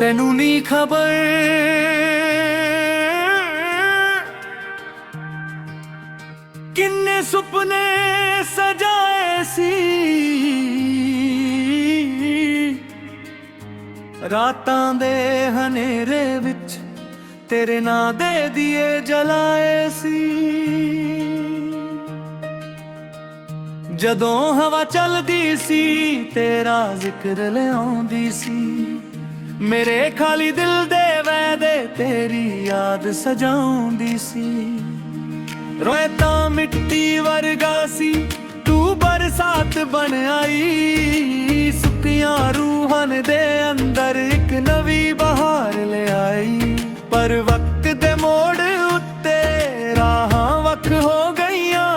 तेनू नहीं खबर किन्ने सुपने सजाए सी रातां दे हनेरे विच तेरे नां दे दिए जलाए सी। जदों हवा चलदी सी तेरा जिक्र लियाउंदी सी, मेरे खाली दिल दे वैदे तेरी याद सजाउंदी सी। रोए तां मिट्टी वर्गा सी तू बरसात बन आई, सुक्कियां रूहां दे अंदर एक नवी बहार ले आई। पर वक्त दे मोड़ उत्ते राहां वख हो गईयां,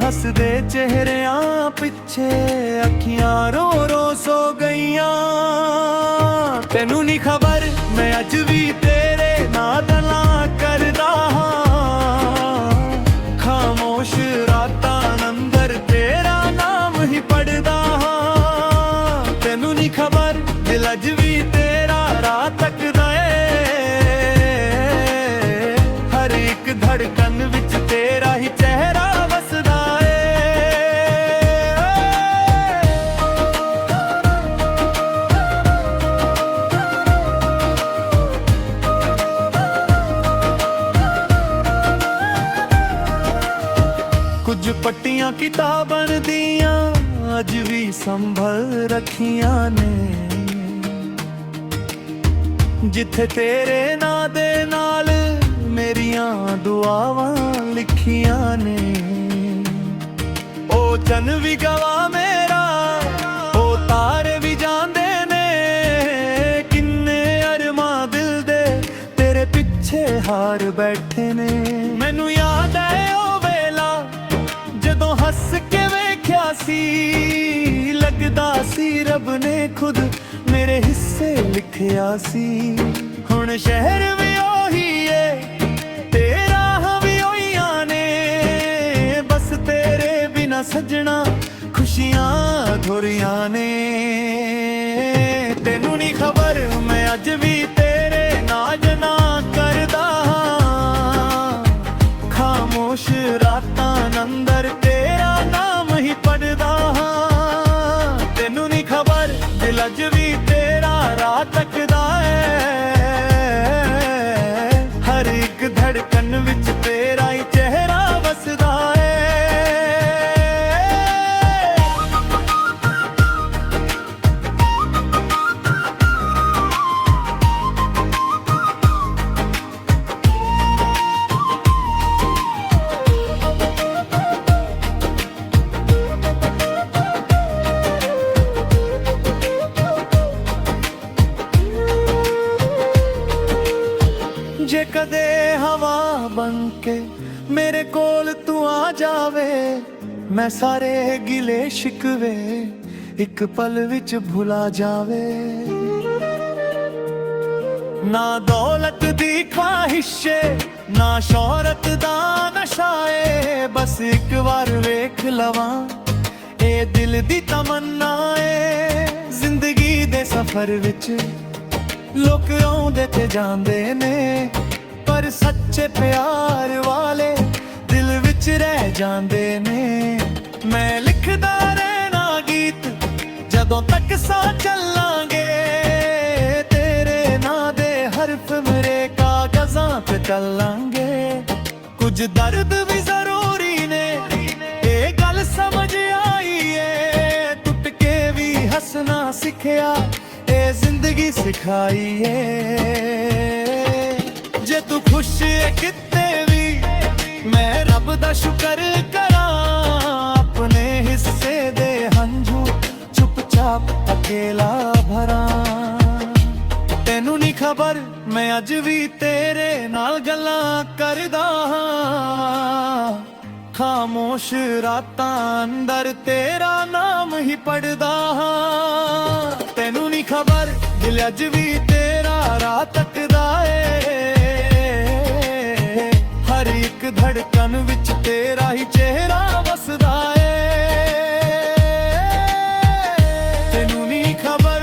हसदे चेहरियां पिछे अखियां रो रो सो गईयां। तेनू नहीं खबर मैं अज भी तेरे नाल गल्लां करदा हां, खामोश रातां अंदर तेरा नाम ही पढ़दा हां। तेनू नहीं खबर दिल अज भी तेरा राह तकदा ऐ, हर एक धड़कन विच तेरा ही चेहरा वसदा ऐ। कुछ पट्टियां किताबन दियां अज भी संभल रखियां ने, जिथे तेरे नां दे नाल मेरियां दुआवां लिखियां ने। ओ चन भी गवा मेरा ओ तारे भी जांदे ने, किन्ने अरमां दिल दे तेरे पिछे हार बैठे ने। मैनू याद है ओ वेला जदों हस के वेख्या सी, लगदा सी रब ने खुद मेरे हिस्से लिखिया सी। हुण शहर भी ओही है तेरा भी ओहियां ने, बस तेरे बिना सजना खुशियां अधूरियां ने। तेनू नहीं खबर मैं अज भी तेरे नाज ना करदा हां, खामोश रातां अंदर तेरा नाम ही पढ़दा हां। तेनू नहीं खबर दिल अज भी तेरा राह तकदा ऐ, हर एक धड़कन विच तेरा ही चेहरा वसदा ऐ। जे कदे हवा बन के मेरे कोल तू आ जावे, मैं सारे गिले शिकवे एक पल विच भुला जावे। ना दौलत दी ख्वाहिशे ना शोहरत दा नशा ए, बस एक बार वेख लवां ए दिल दी तमन्ना ए। जिंदगी दे सफर विच लोक आउंदे ते जांदे ने, पर सच्चे प्यार वाले दिल विच रह जांदे ने। मैं लिखदा रहना गीत जदों तक सा चलांगे, तेरे नां दे हरफ मेरे कागजां पे चलांगे। कुछ दर्द भी जरूरी ने ये गल समझ आई है, टुट के भी हंसना सिखया ए जिंदगी सिखाई है। जे तू खुश है किते भी मैं रब दा शुक्र करां, अपने हिस्से दे हंझू चुपचाप अकेला भरां। तेनू नहीं खबर मैं अज भी तेरे नाल गल्लां करदा हां, खामोश रातां अंदर तेरा नाम ही पढ़दा हां। तेनू नहीं खबर दिल अज भी तेरा राह तकदा ऐ, हर एक धड़कन विच तेरा ही चेहरा वसदा ऐ। तेनू नहीं खबर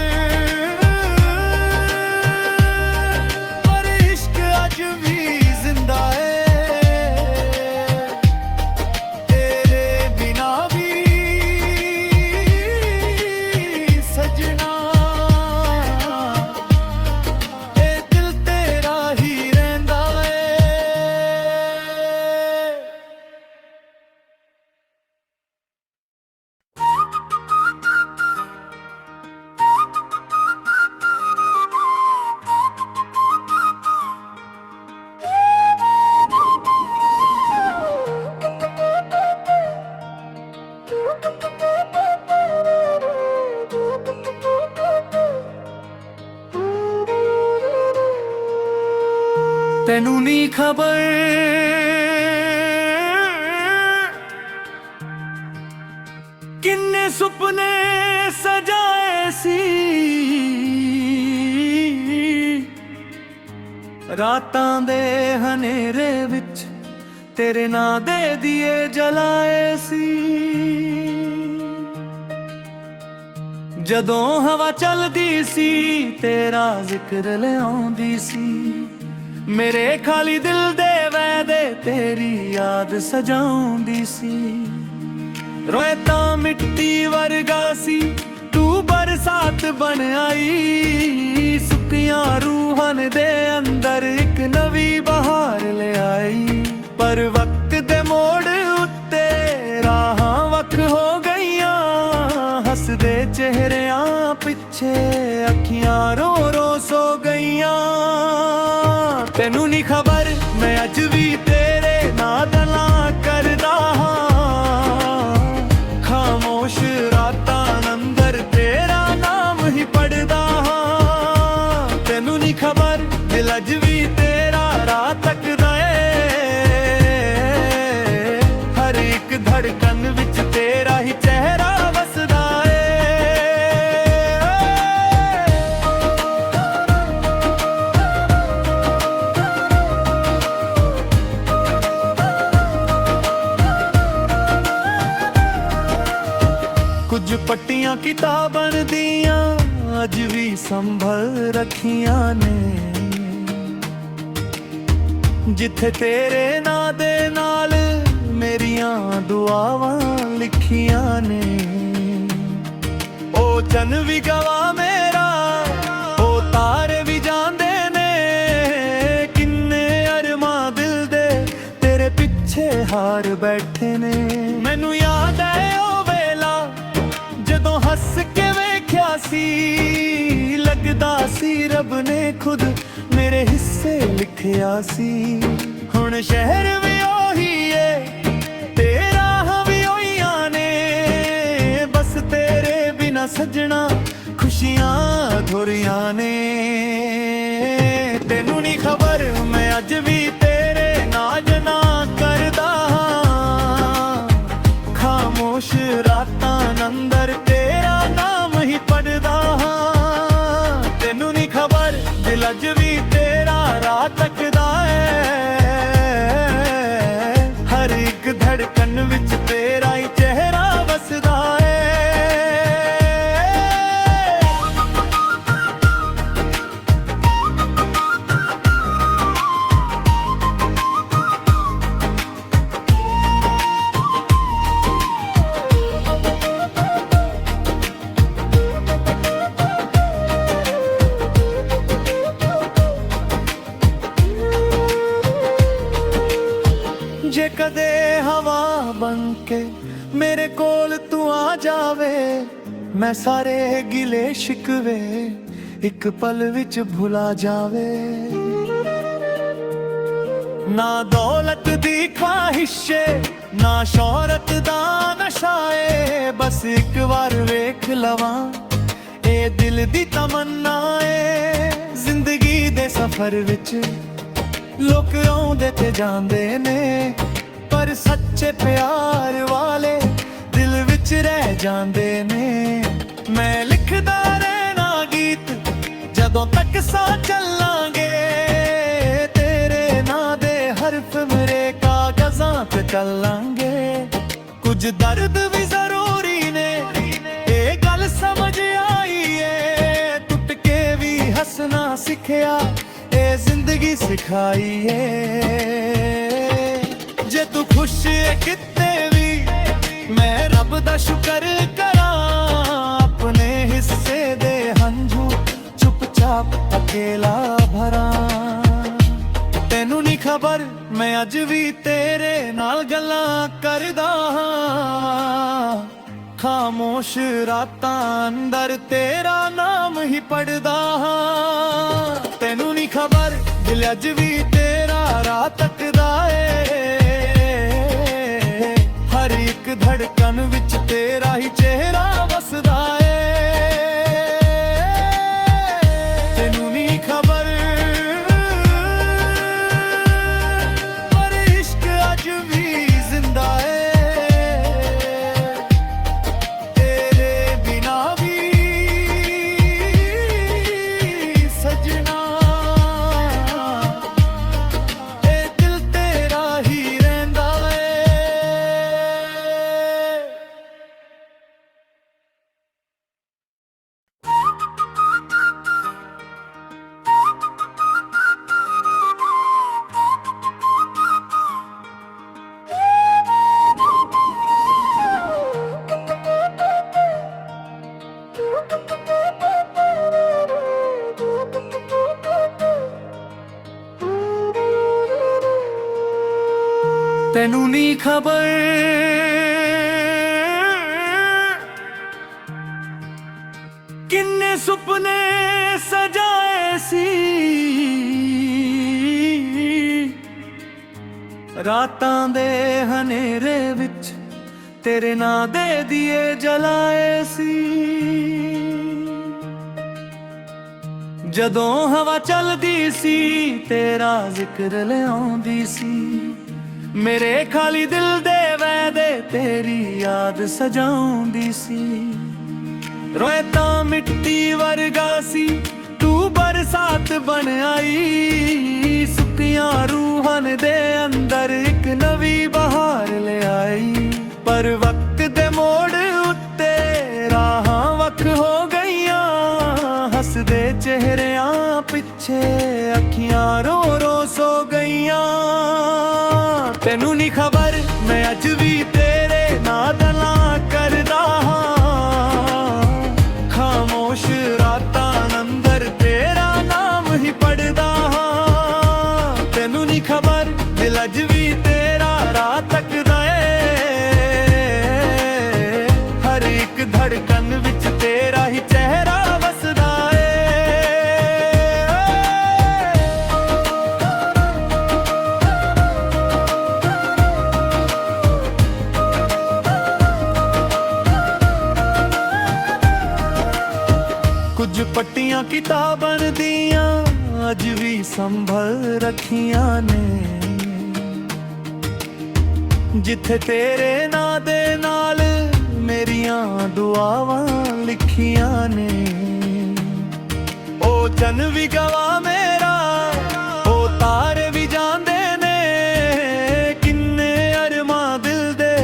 ਤੈਨੂੰ ਨੀ ਖਬਰ ਕਿੰਨੇ ਸੁਪਨੇ ਸਜਾਏ ਸੀ, ਰਾਤਾਂ ਦੇ ਹਨੇਰੇ ਵਿੱਚ ਤੇਰੇ ਨਾਂ ਦੇ ਦੀਏ ਜਲਾਏ ਸੀ। ਜਦੋਂ ਹਵਾ ਚੱਲਦੀ ਸੀ ਤੇਰਾ ਜ਼ਿਕਰ ਲਿਆਉਂਦੀ ਸੀ, ਮੇਰੇ ਖਾਲੀ ਦਿਲ ਦੇ ਵਾਅਦੇ ਤੇਰੀ ਯਾਦ ਸਜਾਉਂਦੀ ਸੀ। ਰੋਏ ਤਾਂ ਮਿੱਟੀ ਵਰਗਾ ਸੀ ਤੂੰ ਬਰਸਾਤ ਬਣ ਆਈ, ਸੁੱਕੀਆਂ ਰੂਹਾਂ ਦੇ ਅੰਦਰ ਇੱਕ ਨਵੀਂ ਬਹਾਰ ਲਿਆਈ। ਪਰ ਵਕਤ ਦੇ ਮੋੜ ਉੱਤੇ ਰਾਹਾਂ ਵੱਖ ਹੋ ਗਈਆਂ, ਹੱਸਦੇ ਚਿਹਰਿਆਂ ਪਿੱਛੇ ਅੱਖੀਆਂ ਰੋ ਰੋ ਸੋ ਗਈਆਂ। ਤੈਨੂੰ ਨੀ ਖਬਰ ਮੈਂ ਅੱਜ ਵੀ ਤੇਰੇ ਨਾਲ ਗੱਲਾਂ ਕਰਦਾ ਹਾਂ, ਖਾਮੋਸ਼ ਰਾਤਾਂ ਅੰਦਰ ਤੇਰਾ ਨਾਮ ਹੀ ਪੜਦਾ ਹਾਂ। ਤੈਨੂੰ ਨੀ ਖਬਰ ਦਿਲ ਅੱਜ ਵੀ ਤੇਰਾ ਰਾਹ ਤੱਕਦਾ ਏ, ਹਰ ਇੱਕ ਧੜਕਨ ਵਿੱਚ ਤੇਰਾ ਹੀ ਚਿਹਰਾ ਵਸਦਾ ਏ। ਕੁਝ ਪੱਟੀਆਂ ਕਿਤਾਬਾਂ ਦੀਆਂ ਅੱਜ ਵੀ ਸੰਭਲ ਰੱਖੀਆਂ ਨੇ, ਜਿੱਥੇ ਤੇਰੇ ਨਾਂ ਦੇ ਨਾਲ ਮੇਰੀਆਂ ਦੁਆਵਾਂ ਲਿਖੀਆਂ ਨੇ। ਉਹ ਚੰਨ ਵੀ ਗਵਾ ਮੇਰਾ, ਉਹ ਤਾਰੇ ਵੀ ਜਾਂਦੇ ਨੇ, ਕਿੰਨੇ ਅਰਮਾਂ ਦਿਲ ਦੇ ਤੇਰੇ ਪਿੱਛੇ ਹਾਰ ਬੈਠੇ ਨੇ। ਮੈਨੂੰ ਯਾਦ ਹੈ ਉਹ ਵੇਲਾ ਜਦੋਂ ਹੱਸ ਕੇ ਵੇਖਿਆ ਸੀ, ਲੱਗਦਾ ਸੀ ਰੱਬ ਨੇ ਖੁਦ ਮੇਰੇ ਹਿੱਸੇ ਲਿਖਿਆ ਸੀ। ਹੁਣ ਸ਼ਹਿਰ ਵੀ ਉਹੀ ਏ ਤੇ ਰਾਹਾਂ ਵੀ ਉਹੀਆਂ ਨੇ, ਬਸ ਤੇਰੇ ਬਿਨਾ ਸੱਜਣਾ ਖੁਸ਼ੀਆਂ ਅਧੂਰੀਆਂ ਨੇ। ਤੈਨੂੰ ਨੀ ਖਬਰ ਮੈਂ ਅੱਜ ਵੀ ਤੇਰੇ ਨਾਲ ਨਾ ਕਰਦਾ ਹਾਂ, ਖਾਮੋਸ਼ ਰਾਤਾਂ ਅੰਦਰ ਤੇਰਾ ਨਾਮ ਹੀ ਪੜਦਾ ਹਾਂ। ਤੈਨੂੰ ਨੀ ਖਬਰ ਦਿਲ ਅੱਜ ਵੀ ਤੇਰਾ ਰਾਹ ਤੱਕਦਾ ਏ, ਹਰ ਇੱਕ ਧੜਕਨ ਵਿੱਚ ਤੇਰਾ ਹੀ ਚਿਹਰਾ ਵਸਦਾ ਏ। ਜੇ ਕਦੇ ਹਵਾ ਬਣ ਕੇ ਮੇਰੇ ਕੋਲ ਤੂੰ ਆ ਜਾਵੇ, ਮੈਂ ਸਾਰੇ ਗਿਲੇ ਸ਼ਿਕਵੇ ਇੱਕ ਪਲ ਵਿੱਚ ਭੁਲਾ ਜਾਵੇ। ਨਾ ਦੌਲਤ ਦੀ ਖਾਹਿਸ਼ ਨਾ ਸ਼ੋਹਰਤ ਦਾ ਨਸ਼ਾ ਏ, ਬਸ ਇੱਕ ਵਾਰ ਵੇਖ ਲਵਾਂ ਇਹ ਦਿਲ ਦੀ ਤਮੰਨਾ ਏ। ਜ਼ਿੰਦਗੀ ਦੇ ਸਫ਼ਰ ਵਿੱਚ ਲੋਕ ਆਉਂਦੇ ਤੇ ਜਾਂਦੇ ਨੇ, ਪਰ ਸੱਚੇ ਪਿਆਰ ਵਾਲੇ ਦਿਲ ਵਿੱਚ ਰਹਿ ਜਾਂਦੇ ਨੇ। ਮੈਂ ਲਿਖਦਾ ਰਹਿਣਾ ਗੀਤ ਜਦੋਂ ਤੱਕ ਸਾਹ ਚੱਲਾਂਗੇ, ਤੇਰੇ ਨਾਂ ਦੇ ਹਰਫ ਮੇਰੇ ਕਾਗਜ਼ਾਂ ਤੇ ਚੱਲਾਂਗੇ। ਕੁਝ ਦਰਦ ਵੀ ਜ਼ਰੂਰੀ ਨੇ ਇਹ ਗੱਲ ਸਮਝ ਆਈ ਏ, ਟੁੱਟ ਕੇ ਵੀ ਹੱਸਣਾ ਸਿੱਖਿਆ ਇਹ ਜ਼ਿੰਦਗੀ ਸਿਖਾਈ ਏ। ਜੇ ਤੂੰ ਖੁਸ਼ ਏ ਕਿਤੇ ਵੀ ਮੈਂ ਰੱਬ ਦਾ ਸ਼ੁਕਰ ਕਰਾਂ, ਆਪਣੇ ਹਿੱਸੇ ਦੇ ਹੰਝੂ ਚੁੱਪਚਾਪ ਅਕੇਲਾ ਭਰਾਂ। ਤੈਨੂੰ ਨੀ ਖਬਰ ਮੈਂ ਅੱਜ ਵੀ ਤੇਰੇ ਨਾਲ ਗੱਲਾਂ ਕਰਦਾ ਹਾਂ, ਖਾਮੋਸ਼ ਰਾਤਾਂ ਅੰਦਰ ਤੇਰਾ ਨਾਮ ਹੀ ਪੜਦਾ ਹਾਂ। ਤੈਨੂੰ ਨੀ ਖਬਰ ਦਿਲ ਅੱਜ ਵੀ ਤੇਰਾ ਰਾਹ ਤੱਕਦਾ ਏ, ਹਰ ਇੱਕ ਧੜਕਨ ਵਿੱਚ ਤੇਰਾ ਹੀ ਚਿਹਰਾ ਵਸਦਾ ਏ। ਤੈਨੂੰ ਨੀ ਖਬਰ ਤੈਨੂੰ ਨੀ ਖਬਰ ਕਿੰਨੇ ਸੁਪਨੇ ਸਜਾਏ ਸੀ, ਰਾਤਾਂ ਦੇ ਹਨੇਰੇ ਵਿੱਚ ਤੇਰੇ ਨਾਂ ਦੇ ਦੀਏ ਜਲਾਏ ਸੀ। ਜਦੋਂ ਹਵਾ ਚੱਲਦੀ ਸੀ ਤੇਰਾ ਜ਼ਿਕਰ ਲਿਆਉਂਦੀ ਸੀ, ਮੇਰੇ ਖਾਲੀ ਦਿਲ ਦੇ ਵਾਅਦੇ ਤੇਰੀ ਯਾਦ ਸਜਾਉਂਦੀ ਸੀ। ਰੋਏ ਤਾਂ ਮਿੱਟੀ ਵਰਗਾ ਸੀ ਤੂੰ ਬਰਸਾਤ ਬਣ ਆਈ, ਸੁੱਕੀਆਂ ਰੂਹਾਂ ਦੇ ਅੰਦਰ ਇੱਕ ਨਵੀਂ ਬਹਾਰ ਲਿਆਈ। ਪਰ ਵਕਤ ਦੇ ਮੋੜ ਉੱਤੇ ਰਾਹਾਂ ਵੱਖ ਹੋ ਗਈਆਂ, ਹੱਸਦੇ ਚਿਹਰਿਆਂ ਪਿੱਛੇ ਅੱਖੀਆਂ ਰੋ ਰੋ ਸੋ ਗਈਆਂ। ਤੈਨੂੰ ਨੀ ਖਬਰ ਮੈਂ ਅੱਜ ਵੀ ਤੇਰੇ ਨਾਂ ਗੱਲਾਂ ਕਰਦਾ ਹਾਂ, ਖਾਮੋਸ਼ ਰਾਤਾਂ ਅੰਦਰ ਤੇਰਾ ਨਾਮ ਹੀ ਪੜਦਾ ਹਾਂ। ਤੈਨੂੰ ਨੀ ਖਬਰ ਦਿਲ ਅੱਜ ਵੀ ਤੇਰਾ ਰਾਹ ਤੱਕਦਾ ਏ, ਹਰ ਇੱਕ ਧੜਕਨ ਵਿੱਚ ਤੇਰਾ ਹੀ ਚਿਹਰਾ ਵਸਦਾ ਏ। ਕੁਝ ਪੱਟੀਆਂ ਕਿਤਾਬਾਂ ਦੀਆਂ ਅੱਜ ਵੀ ਸੰਭਲ ਰੱਖੀਆਂ ਨੇ, ਜਿੱਥੇ ਤੇਰੇ ਨਾਂ ਦੇ ਨਾਲ ਮੇਰੀਆਂ ਦੁਆਵਾਂ ਲਿਖੀਆਂ ਨੇ। ਉਹ ਚੰਨ ਵੀ ਗਵਾ ਮੇਰਾ, ਉਹ ਤਾਰੇ ਵੀ ਜਾਂਦੇ ਨੇ, ਕਿੰਨੇ ਅਰਮਾਂ ਦਿਲ ਦੇ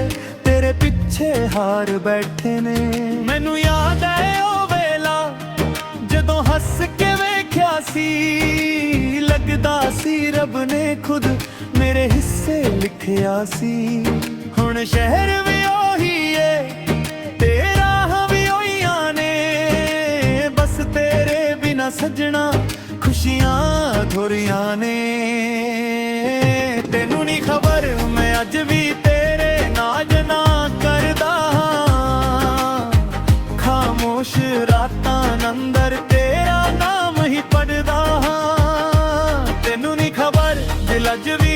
ਤੇਰੇ ਪਿੱਛੇ ਹਾਰ ਬੈਠੇ ਨੇ। ਮੈਨੂੰ ਯਾਦ ਹੈ ਉਹ ਵੇਲਾ ਜਦੋਂ ਹੱਸ ਕੇ ਵੇਖਿਆ ਸੀ, ਲੱਗਦਾ ਸੀ ਰੱਬ ਨੇ ਖੁਦ ਮੇਰੇ ਹਿੱਸੇ ਲਿਖਿਆ ਸੀ। ਹੁਣ ਸ਼ਹਿਰ ਵੀ ਉਹੀ ਏ ਤੇ ਰਾਹਾਂ ਵੀ ਉਹੀਆਂ ਨੇ, ਬਸ ਤੇਰੇ ਬਿਨਾ ਸੱਜਣਾ ਖੁਸ਼ੀਆਂ ਅਧੂਰੀਆਂ ਨੇ। ਤੈਨੂੰ ਨੀ ਖਬਰ ਮੈਂ ਅੱਜ ਵੀ ਤੇਰੇ ਨਾਜ ਨਾ ਕਰਦਾ ਹਾਂ, ਖਾਮੋਸ਼ ਰਾਤਾਂ ਅੰਦਰ ਤੇਰਾ ਨਾਮ ਹੀ ਪੜਦਾ ਹਾਂ। ਤੈਨੂੰ ਨੀ ਖਬਰ ਦਿਲ ਅੱਜ ਵੀ